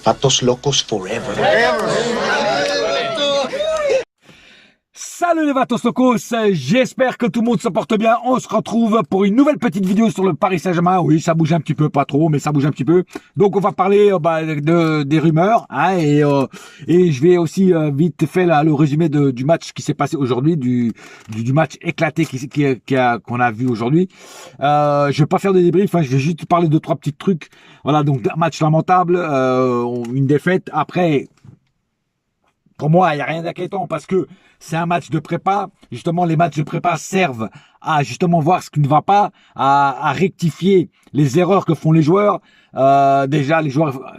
Patos locos forever. Salut les Vatos Locos, j'espère que tout le monde se porte bien. On se retrouve pour une nouvelle petite vidéo sur le Paris Saint-Germain. Oui, ça bouge un petit peu, pas trop, mais ça bouge un petit peu. Donc on va parler des rumeurs, hein, et je vais aussi vite faire là, le résumé du match qui s'est passé aujourd'hui, du match éclaté qu'on a vu aujourd'hui. Je vais pas faire de débrief, hein, je vais juste parler de trois petits trucs. Voilà, donc un match lamentable, une défaite. Après, pour moi, il n'y a rien d'inquiétant parce que c'est un match de prépa. Justement, les matchs de prépa servent à justement voir ce qui ne va pas, à rectifier les erreurs que font les joueurs. Déjà,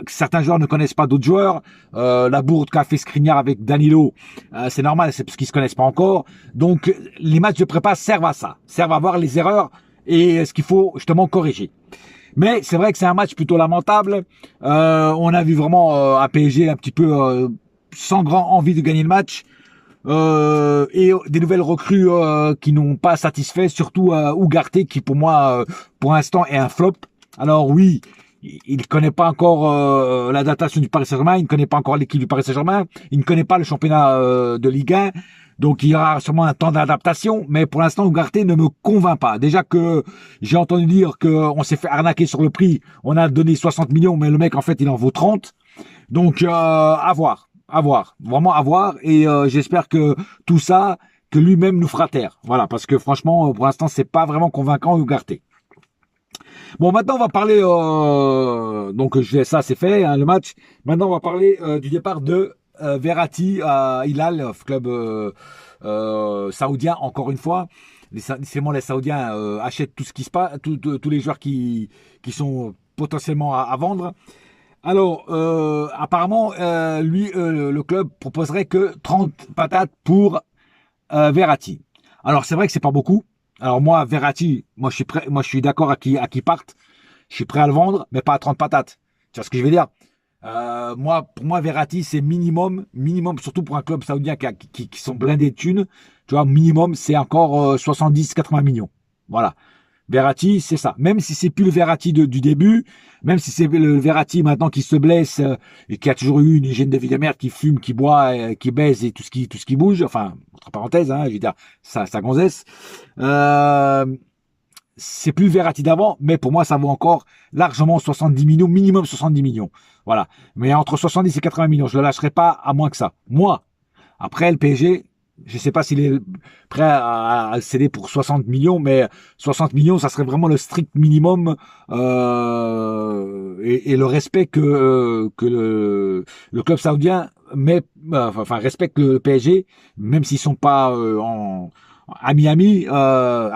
certains joueurs ne connaissent pas d'autres joueurs. La bourde qu'a fait Skriniar avec Danilo, c'est normal, c'est parce qu'ils se connaissent pas encore. Donc, les matchs de prépa servent à ça, servent à voir les erreurs et ce qu'il faut justement corriger. Mais c'est vrai que c'est un match plutôt lamentable. On a vu vraiment un PSG un petit peu sans grand envie de gagner le match, et des nouvelles recrues qui n'ont pas satisfait, surtout Ugarte qui pour moi pour l'instant est un flop. Alors oui, il ne connaît pas encore la datation du Paris Saint-Germain, il ne connaît pas encore l'équipe du Paris Saint-Germain, il ne connaît pas le championnat de Ligue 1, donc il y aura sûrement un temps d'adaptation, mais pour l'instant Ugarte ne me convainc pas. Déjà que j'ai entendu dire qu'on s'est fait arnaquer sur le prix, on a donné 60 millions, mais le mec en fait il en vaut 30, donc à voir. Vraiment à voir, et j'espère que tout ça, que lui-même nous fera taire. Voilà, parce que franchement, pour l'instant, c'est pas vraiment convaincant Ugarte. Bon, maintenant on va parler, donc ça c'est fait, hein, le match. Maintenant on va parler du départ de Verratti à Hilal, club saoudien, encore une fois. Les Saoudiens achètent tout ce qui se passe, tous les joueurs qui sont potentiellement à vendre. Alors, apparemment, le club proposerait que 30 patates pour Verratti. Alors, c'est vrai que c'est pas beaucoup. Alors moi, Verratti, moi je suis d'accord à qui parte. Je suis prêt à le vendre, mais pas à 30 patates. Tu vois ce que je veux dire? Pour moi, Verratti, c'est minimum, surtout pour un club saoudien qui sont blindés de thunes. Tu vois, minimum, c'est encore 70-80 millions. Voilà. Verratti, c'est ça. Même si c'est plus le Verratti du début, même si c'est le Verratti maintenant qui se blesse et qui a toujours eu une hygiène de vie de merde, qui fume, qui boit, qui baise et tout ce qui bouge, enfin, entre parenthèses, hein, je veux dire, sa gonzesse, c'est plus le Verratti d'avant, mais pour moi, ça vaut encore largement 70 millions, minimum 70 millions. Voilà. Mais entre 70 et 80 millions, je le lâcherai pas à moins que ça. Moi, après, le PSG, je ne sais pas s'il est prêt à céder pour 60 millions, mais 60 millions, ça serait vraiment le strict minimum et le respect que le club saoudien respecte le PSG, même s'ils sont pas à Miami. T'as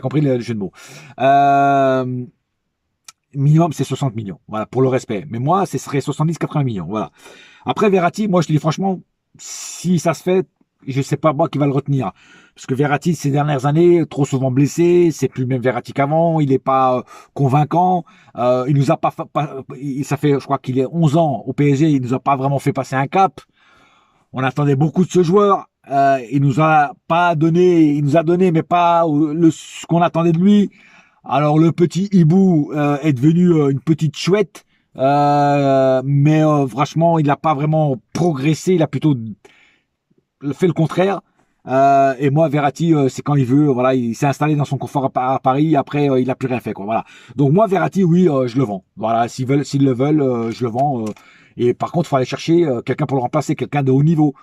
compris le jeu de mots. Minimum, c'est 60 millions. Voilà, pour le respect. Mais moi, ce serait 70-80 millions. Voilà. Après, Verratti, moi, je te dis franchement, si ça se fait, je sais pas moi qui va le retenir. Parce que Verratti, ces dernières années, trop souvent blessé, c'est plus le même Verratti qu'avant, il est pas convaincant, il nous a ça fait, je crois qu'il est 11 ans au PSG, il nous a pas vraiment fait passer un cap. On attendait beaucoup de ce joueur, il nous a donné, mais pas ce qu'on attendait de lui. Alors le petit hibou est devenu une petite chouette, mais franchement, il n'a pas vraiment progressé, il a plutôt fait le contraire. Et moi, Verratti, c'est quand il veut, voilà, il s'est installé dans son confort à Paris. Après, il a plus rien fait, quoi. Voilà. Donc moi, Verratti, oui, je le vends. Voilà, s'ils le veulent, je le vends. Et par contre, il faut aller chercher quelqu'un pour le remplacer, quelqu'un de haut niveau.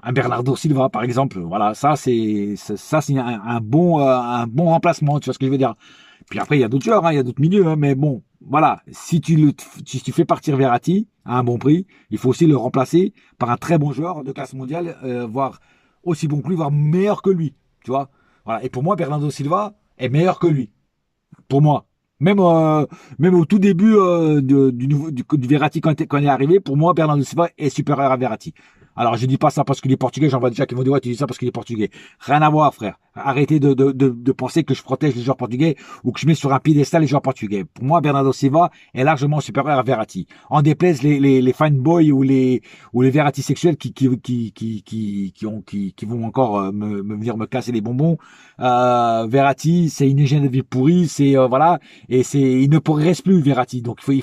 Un Bernardo Silva, par exemple. Voilà, ça c'est un bon remplacement. Tu vois ce que je veux dire? Puis après, il y a d'autres joueurs, hein, il y a d'autres milieux, hein, mais bon, voilà. Si tu fais partir Verratti à un bon prix, il faut aussi le remplacer par un très bon joueur de classe mondiale, voire aussi bon que lui, voire meilleur que lui. Tu vois? Voilà. Et pour moi, Bernardo Silva est meilleur que lui. Pour moi. Même au tout début du Verratti quand il est arrivé, pour moi, Bernardo Silva est supérieur à Verratti. Alors, je dis pas ça parce qu'il est portugais, j'en vois déjà qui vont dire, ouais, tu dis ça parce qu'il est portugais. Rien à voir, frère. Arrêtez de penser que je protège les joueurs portugais ou que je mets sur un piédestal les joueurs portugais. Pour moi, Bernardo Silva est largement supérieur à Verratti. En déplaise les fanboys ou les Verratti sexuels qui vont encore me venir me casser les bonbons. Verratti, c'est une hygiène de vie pourrie, voilà, et il ne progresse plus, Verratti. Donc, il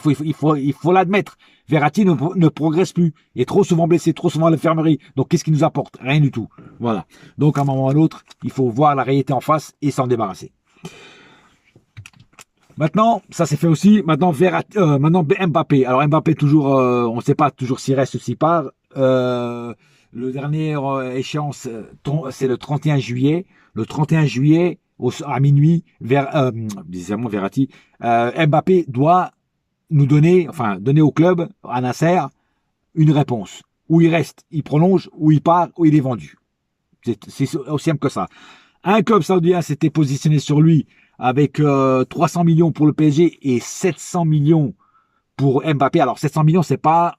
faut l'admettre. Verratti ne progresse plus. Il est trop souvent blessé, trop souvent à l'infirmerie. Donc, qu'est-ce qu'il nous apporte? Rien du tout. Voilà. Donc, à un moment ou à l'autre, il faut voir la réalité en face et s'en débarrasser. Maintenant, ça s'est fait aussi. Maintenant, maintenant Mbappé. Alors, Mbappé, toujours, on ne sait pas toujours s'il reste ou s'il part. Le dernier échéance, c'est le 31 juillet. Le 31 juillet, à minuit, Verratti, Mbappé doit nous donner au club, à Nasser, une réponse. Où il reste, il prolonge, où il part, où il est vendu. C'est aussi simple que ça. Un club saoudien s'était positionné sur lui avec 300 millions pour le PSG et 700 millions pour Mbappé. Alors 700 millions, c'est pas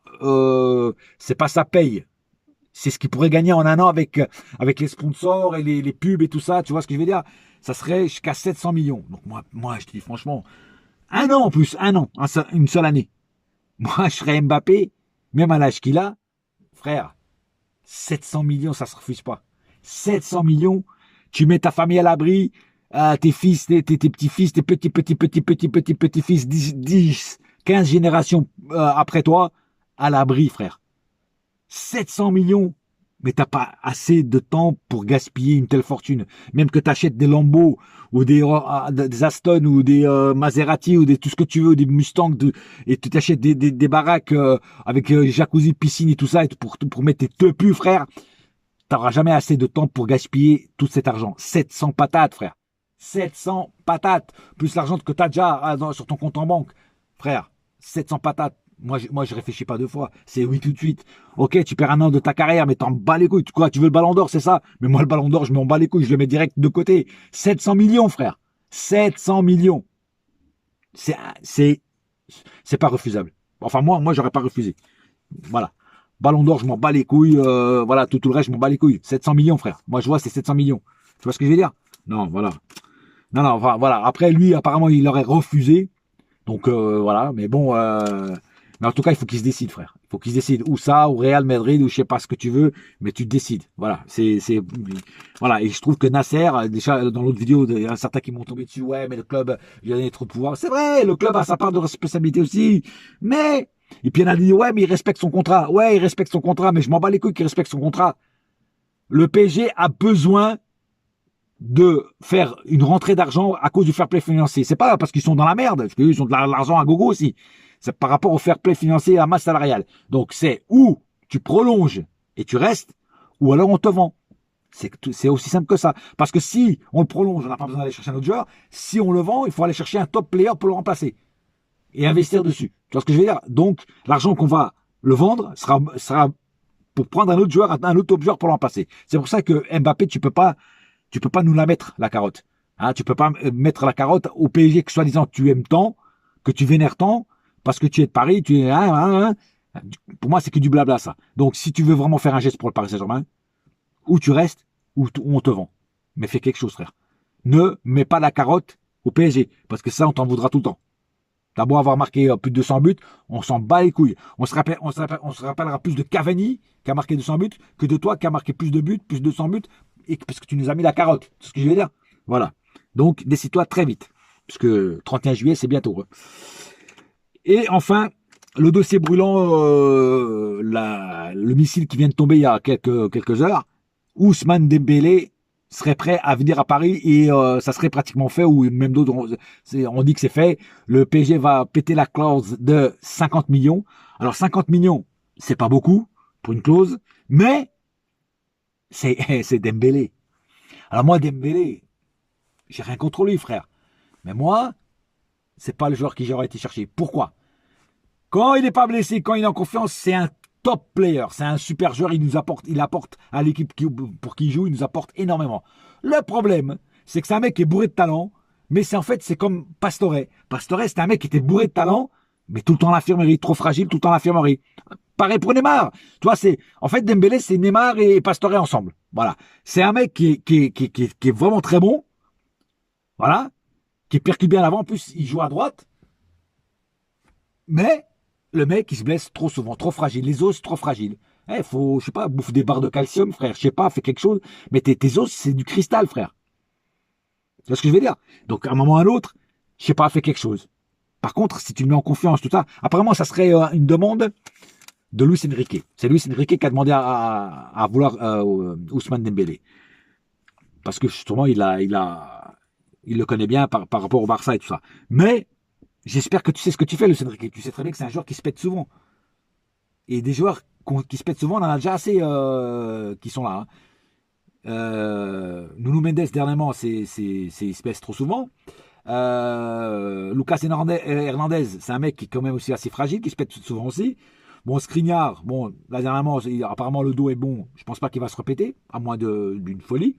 sa paye. C'est ce qu'il pourrait gagner en un an avec les sponsors et les pubs et tout ça. Tu vois ce que je veux dire? Ça serait jusqu'à 700 millions. Donc moi, je te dis franchement, un an en plus, une seule année. Moi, je serais Mbappé, même à l'âge qu'il a, frère, 700 millions, ça se refuse pas. 700 millions, tu mets ta famille à l'abri, tes fils, tes petits-fils, tes petits-fils, 10, 15 générations après toi, à l'abri, frère. 700 millions, mais t'as pas assez de temps pour gaspiller une telle fortune. Même que tu achètes des Lambo ou des Aston ou des Maserati ou tout ce que tu veux, des Mustang, et tu t'achètes des baraques avec jacuzzi, piscine et tout ça, et pour mettre tes teupus, frère, t'auras jamais assez de temps pour gaspiller tout cet argent. 700 patates, frère. 700 patates, plus l'argent que tu as déjà sur ton compte en banque. Frère, 700 patates. Moi, je réfléchis pas deux fois. C'est oui tout de suite. Ok, tu perds un an de ta carrière, mais t'en bats les couilles. Quoi, tu veux le ballon d'or, c'est ça? Mais moi, le ballon d'or, je m'en bats les couilles. Je le mets direct de côté. 700 millions, frère. 700 millions. C'est pas refusable. Enfin, moi, j'aurais pas refusé. Voilà. Ballon d'or, je m'en bats les couilles. Voilà, tout le reste, je m'en bats les couilles. 700 millions, frère. Moi, je vois, c'est 700 millions. Tu vois ce que je veux dire? Non, voilà. Non, enfin, voilà. Après, lui, apparemment, il aurait refusé. Donc, voilà. Mais bon, mais en tout cas, il faut qu'il se décide, frère. Il faut qu'il se décide. Ou ça, ou Real Madrid, ou je sais pas ce que tu veux, mais tu te décides. Voilà. Voilà. Et je trouve que Nasser, déjà, dans l'autre vidéo, il y a certains qui m'ont tombé dessus. Ouais, mais le club, il a donné trop de pouvoir. C'est vrai, le club a sa part de responsabilité aussi. Mais, et puis il y en a dit, ouais, mais il respecte son contrat. Ouais, il respecte son contrat, mais je m'en bats les couilles qu'il respecte son contrat. Le PSG a besoin de faire une rentrée d'argent à cause du fair play financier. C'est pas parce qu'ils sont dans la merde, parce qu'ils ont de l'argent à gogo aussi. C'est par rapport au fair play financier et à la masse salariale. Donc c'est ou tu prolonges et tu restes, ou alors on te vend. C'est aussi simple que ça. Parce que si on le prolonge, on n'a pas besoin d'aller chercher un autre joueur. Si on le vend, il faut aller chercher un top player pour le remplacer et investir dessus. Tu vois ce que je veux dire? Donc l'argent qu'on va le vendre sera pour prendre un autre joueur, un autre top joueur pour le remplacer. C'est pour ça que Mbappé, tu peux pas nous la mettre, la carotte. Hein, tu peux pas mettre la carotte au PSG que soi-disant tu aimes tant, que tu vénères tant, parce que tu es de Paris, tu es... Pour moi, c'est que du blabla, ça. Donc, si tu veux vraiment faire un geste pour le Paris Saint-Germain, ou tu restes, ou on te vend. Mais fais quelque chose, frère. Ne mets pas la carotte au PSG, parce que ça, on t'en voudra tout le temps. T'as beau avoir marqué plus de 200 buts, on s'en bat les couilles. On se rappellera plus de Cavani, qui a marqué 200 buts, que de toi, qui a marqué plus de buts, plus de 200 buts, parce que tu nous as mis la carotte. C'est ce que je veux dire. Voilà. Donc, décide-toi très vite. Parce que 31 juillet, c'est bientôt. Et enfin, le dossier brûlant, le missile qui vient de tomber il y a quelques heures, Ousmane Dembélé serait prêt à venir à Paris et ça serait pratiquement fait, ou même d'autres, on dit que c'est fait. Le PSG va péter la clause de 50 millions. Alors 50 millions, c'est pas beaucoup pour une clause, mais c'est Dembélé. Alors moi, Dembélé, j'ai rien contre lui, frère. Mais moi, c'est pas le joueur qui j'aurais été chercher. Pourquoi? Quand il n'est pas blessé, quand il est en confiance, c'est un top player. C'est un super joueur. Il apporte à l'équipe pour qui il joue, il nous apporte énormément. Le problème, c'est que c'est un mec qui est bourré de talent, mais c'est comme Pastore. Pastore, c'était un mec qui était bourré de talent, mais tout le temps à l'infirmerie, trop fragile, tout le temps à l'infirmerie. pareil pour Neymar. Tu vois, en fait, Dembélé, c'est Neymar et Pastore ensemble. Voilà. C'est un mec qui est vraiment très bon. Voilà. Qui percute bien l'avant. En plus, il joue à droite. Mais, le mec, il se blesse trop souvent, trop fragile. Les os, trop fragiles. Faut, je sais pas, bouffe des barres de calcium, frère. Je sais pas, fais quelque chose. Mais tes os, c'est du cristal, frère. Tu vois ce que je veux dire? Donc, à un moment ou à l'autre, je sais pas, fais quelque chose. Par contre, si tu me mets en confiance, tout ça, apparemment, ça serait une demande de Luis Enrique. C'est Luis Enrique qui a demandé à vouloir Ousmane Dembélé. Parce que justement, il le connaît bien par rapport au Barça et tout ça. Mais, j'espère que tu sais ce que tu fais, Luis Enrique. Tu sais très bien que c'est un joueur qui se pète souvent. Et des joueurs qui se pètent souvent, on en a déjà assez qui sont là. Nuno Mendes, dernièrement, il se pèse trop souvent. Lucas Hernandez, c'est un mec qui est quand même aussi assez fragile, qui se pète souvent aussi. Bon, Skriniar, bon, là dernièrement, apparemment le dos est bon, je pense pas qu'il va se répéter, à moins d'une folie.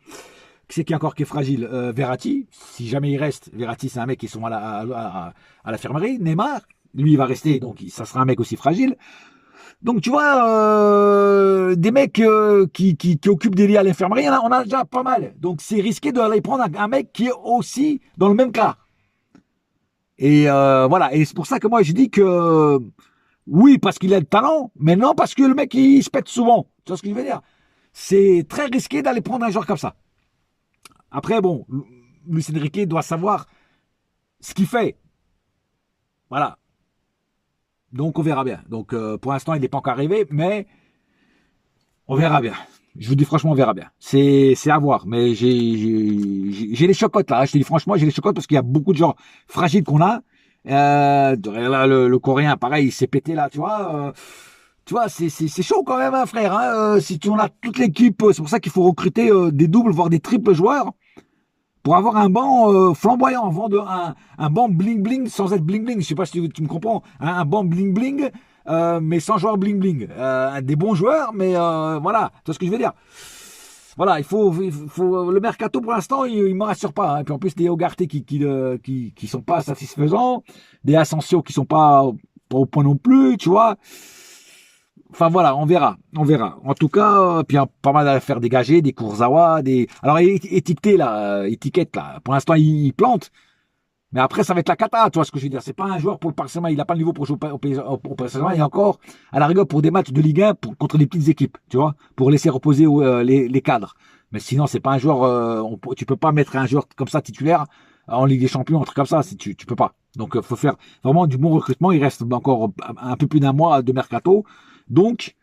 Qui c'est qui encore qui est fragile? Verratti, si jamais il reste, Verratti c'est un mec qui sont à l'infirmerie. Neymar, lui il va rester, donc ça sera un mec aussi fragile. Donc tu vois, des mecs qui occupent des lits à l'infirmerie, on a déjà pas mal. Donc c'est risqué d'aller prendre un mec qui est aussi dans le même cas. Et voilà, et c'est pour ça que moi je dis que oui, parce qu'il a le talent, mais non parce que le mec il se pète souvent. Tu vois ce que je veux dire? C'est très risqué d'aller prendre un joueur comme ça. Après, bon, Luis Enrique doit savoir ce qu'il fait. Voilà. Donc on verra bien. Donc pour l'instant, il n'est pas encore arrivé, mais on verra bien. Je vous dis franchement, on verra bien. C'est à voir. Mais j'ai les chocottes là. Je te dis franchement, j'ai les chocottes parce qu'il y a beaucoup de gens fragiles qu'on a. Là, le Coréen, pareil, il s'est pété là, tu vois. Tu vois, c'est chaud quand même, hein, frère. Hein, si on a toute l'équipe, c'est pour ça qu'il faut recruter des doubles, voire des triples joueurs. Pour avoir un banc flamboyant, un banc bling bling sans être bling bling. Je sais pas si tu me comprends. Hein, un banc bling bling, mais sans joueur bling bling. Des bons joueurs, mais voilà. Tu vois ce que je veux dire? Voilà, il faut le mercato pour l'instant, il m'en rassure pas. Hein. Et puis en plus des Ugarte qui sont pas satisfaisants, des Asensio qui sont pas au point non plus, tu vois. Enfin voilà, on verra. En tout cas, puis il y a pas mal à faire dégager, des Kurzawa, alors étiquette là. Pour l'instant, il plante, mais après ça va être la cata, tu vois ce que je veux dire. C'est pas un joueur pour le Paris Saint-Germain, il n'a pas le niveau pour jouer au Paris Saint-Germain, et encore à la rigueur pour des matchs de Ligue 1 contre les petites équipes, tu vois, pour laisser reposer les cadres. Mais sinon, c'est pas un joueur. Tu peux pas mettre un joueur comme ça titulaire en Ligue des Champions, un truc comme ça, tu peux pas. Donc faut faire vraiment du bon recrutement. Il reste encore un peu plus d'un mois de mercato. Donc,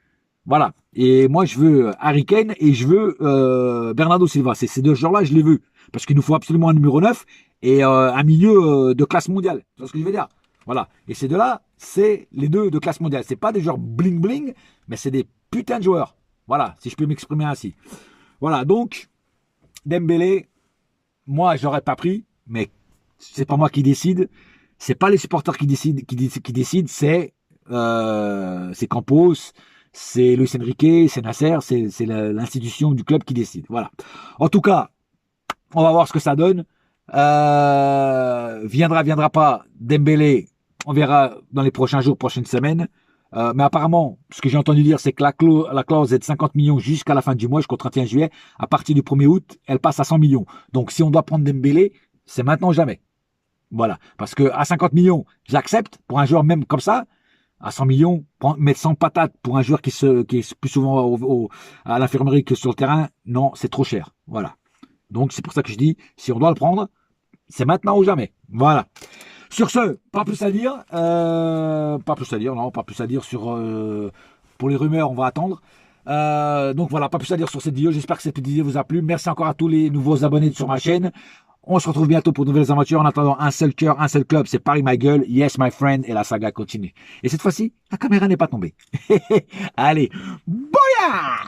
voilà. Et moi, je veux Harry Kane et je veux Bernardo Silva. Ces deux joueurs-là, je les veux. Parce qu'il nous faut absolument un numéro 9 et un milieu de classe mondiale. Tu vois ce que je veux dire? Voilà. Et ces deux-là, c'est les deux de classe mondiale. C'est pas des joueurs bling-bling, mais c'est des putains de joueurs. Voilà, si je peux m'exprimer ainsi. Voilà, donc, Dembélé, moi, je l'aurais pas pris, mais c'est pas moi qui décide. C'est pas les supporters qui décident, c'est Campos, c'est Luis Enrique, c'est Nasser, c'est l'institution du club qui décide. Voilà. En tout cas, on va voir ce que ça donne. Viendra pas Dembélé, on verra dans les prochains jours, prochaines semaines. Mais apparemment, ce que j'ai entendu dire, c'est que la clause est de 50 millions jusqu'à la fin du mois, jusqu'au 31 juillet. À partir du 1er août, elle passe à 100 millions. Donc si on doit prendre Dembélé, c'est maintenant ou jamais. Voilà. Parce que à 50 millions, j'accepte pour un joueur même comme ça. À 100 millions, mettre 100 patates pour un joueur qui est plus souvent à l'infirmerie que sur le terrain, non, c'est trop cher. Voilà. Donc c'est pour ça que je dis, si on doit le prendre, c'est maintenant ou jamais. Voilà. Sur ce, pas plus à dire. Pas plus à dire sur... pour les rumeurs, on va attendre. Donc voilà, pas plus à dire sur cette vidéo. J'espère que cette vidéo vous a plu. Merci encore à tous les nouveaux abonnés sur ma chaîne. On se retrouve bientôt pour de nouvelles aventures. En attendant, un seul cœur, un seul club, c'est Paris my gueule. Yes my friend. Et la saga continue. Et cette fois-ci, la caméra n'est pas tombée. Allez, bouya!